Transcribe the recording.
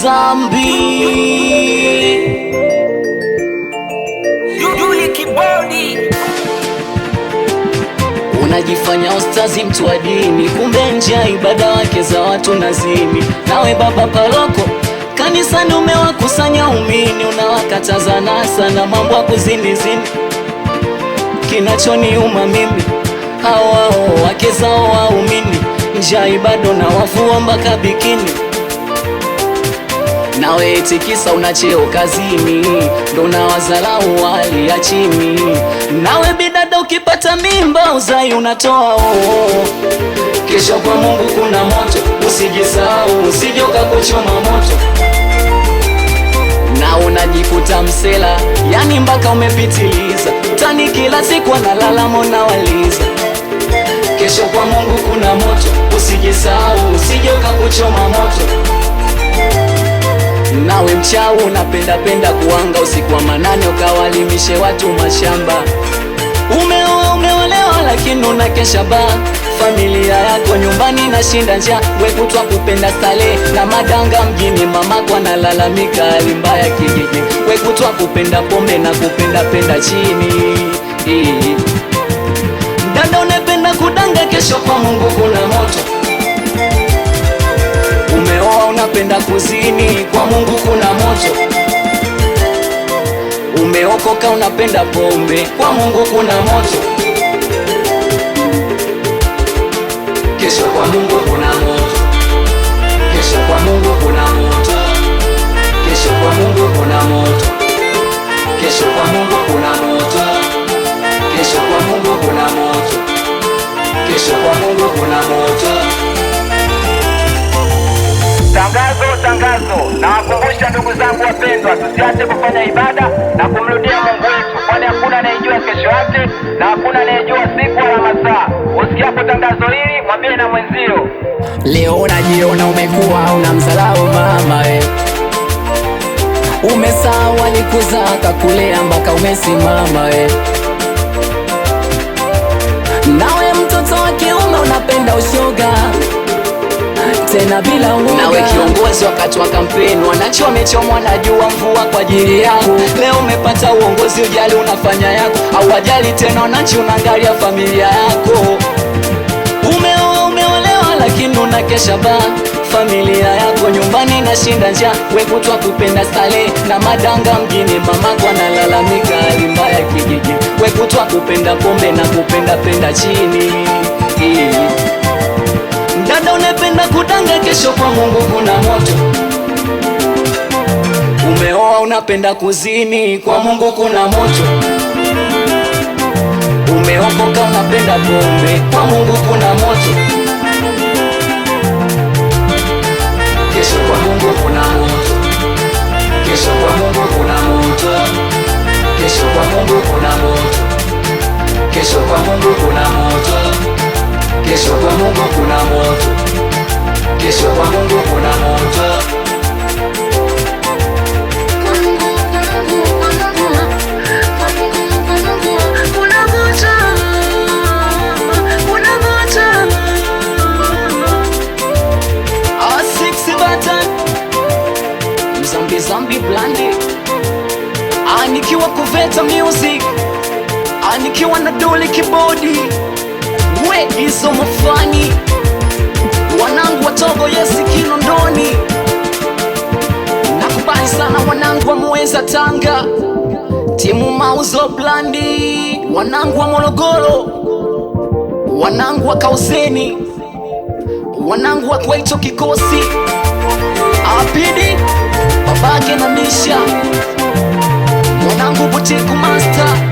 Zambi Yuli Kibodi. Unajifanya ustazi mtu wa dini, kumbe nje ya ibada wake za watu nazini. Nawe baba paroko kanisani umewakusanya umini, unawakataza nasa na mambo ya kuzinizini. Kinachoniuma mimi hao wake zao waumini, nje ya ibada na wafua mpaka bikini. Nawe eti kisa una cheo kazini, ndo na wazalau wali ya chini. Nawe bidada ukipata mimba uzai unatoa kesho kwa Mungu kuna moto, usijisahau usije ukakuchoma moto. Na unajikuta msela, yani mpaka umepitiliza, tani kila siku analala mona waliza. Kesho kwa Mungu kuna moto, usijisahau usije ukakuchoma moto. Nawe mchau unapenda kuanga usiku wa manane, ukawalimishe watu mashamba. Umeoa umeolewa lakini unakesha ba, familia yako nyumbani na shinda njaa. We kutwa kupenda stale na madanga mjini, mamako analalamika hali mbaya kijiji. We kutwa kupenda pombe na kupenda chini. Dada unapenda kudanga, kesho kwa Mungu kuna moto. Umeoa unapenda kuzini, kwa Mungu kuna moto. Umeokoka unapenda pombe, kwa Mungu kuna moto. Kesho kwa Mungu kuna moto. Kesho kwa Mungu kuna moto. Kesho kwa Mungu kuna moto. Kesho kwa Mungu kuna moto. Kesho kwa Mungu kuna moto. Kesho kwa Mungu kuna moto. Tangazo, na wakumbusha ndugu zangu wapendwa, tusiache kufanya ibada na kumrudia Mungu wetu, kwani hakuna anayejua kesho yake na hakuna anayejua siku wala masaa. Usikiapo tangazo hili mwambie na mwenzio. Leo unajiona umekuwa unamdharau mama we, umesahau alikuzaa kakulea mpaka umesimama we. Nawe mtoto wa kiume unapenda ushoga tena bila uoga. Nawe kiongozi wakati wa kampeni, wananchi wamechomwa na jua mvua kwa ajili yako. Leo umepata uongozi, ujali unafanya yako, au wajali tena wananchi, unaangalia familia yako. Umeoa umeolewa lakini unakesha ba, familia yako nyumbani na shinda njaa. We kutwa kupenda stale na madanga mjini, mamako analalamika hali mbaya kijiji. We kutwa kupenda pombe na kupenda chini. Dada unapenda kudanga, kesho kwa Mungu kuna moto. Umeoa unapenda kuzini, kwa Mungu kuna moto. Umeokoka unapenda pombe, kwa Mungu kuna moto. Kesho kwa Mungu kuna moto. Kesho kwa Mungu kuna moto. Kesho kwa Mungu kuna moto. Kesho kwa Mungu kuna moto. Kesho kwa Mungu kuna moto. Kesho kwa Mungu kuna moto. Zambi Blandi, anikiwa Kuveta Music, anikiwa na Yuli Kibodi. We izo mafani, wanangu wa Togo Yesi Kinondoni. Nakubali sana wanangu wa Muheza Tanga, timu Mauzo Blandi, wanangu wa Morogoro, wanangu wa Kauseni, wanangu wa Kwaito Kikosi, Apidi babake na Misha, mwanangu Butiku Master.